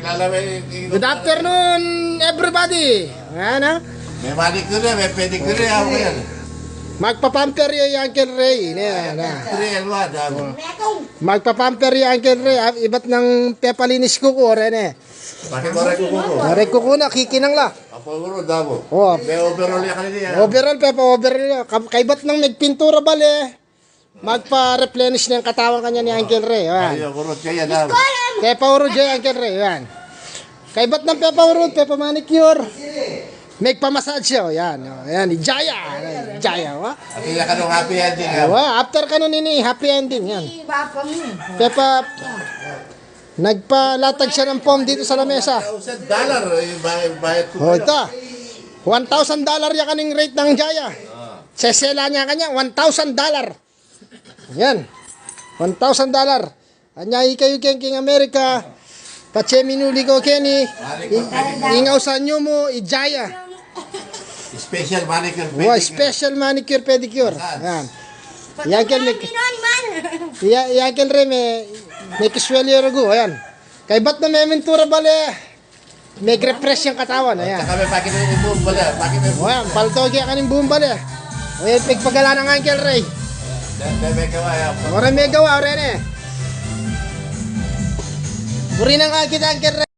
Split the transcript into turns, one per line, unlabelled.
Good afternoon, everybody. Ayan ha.
May manicure, may pedicure ako yan.
Magpapamper yung Uncle Ray. Ayan ha. Magpapamper yung Uncle Ray. Iba't ng pepalinis kuko. Ayan eh.
Bakit mo rin kuko?
Ray kuko na, kikinang la.
Apo mo damo.
Oh.
May overall yan kanina.
Overall, pepa overall. Kaibat ng nagpintura bale. Magpa-replenish ng katawan kanya ni Uncle Ray. Ayan.
Ayaw, kurot kaya damo.
Pepa urod yung Uncle Ray. Ayan. Kaibat ng pepa urod, pepa manicure. Nagpamassage siya. Ayan. Ayan. Jaya. Jaya.
Kaya ka nung happy ending.
After ka nun ini, happy ending. Yan. Pepa, nagpalatag siya ng foam dito sa lamesa.
$1,000 yung bayad ko.
O ito. $1,000 yung kaning rate ng Jaya. Sesela niya kanya, $1,000. Yan. $1,000. Anya ikayo king Amerika. Pache minuli ko Kenny. Ingaw sa nyo mo, Ijaya.
Special manicure,
Wow,
pedicure.
special manicure, pedicure. Yan. Yakel re may kiswelyo rago. Ayan. Kay ba't na may mentura bale? May refresh yung katawan. Ayan.
Saka may pakit yung boom bala. Pakit yung boom.
Ayan, paltogi ka ng buong bale. Ayan, pigpagala ng Uncle Ray.
May kawaya.
Ora may gawa, ora na eh. Uri ng Uncle Ray.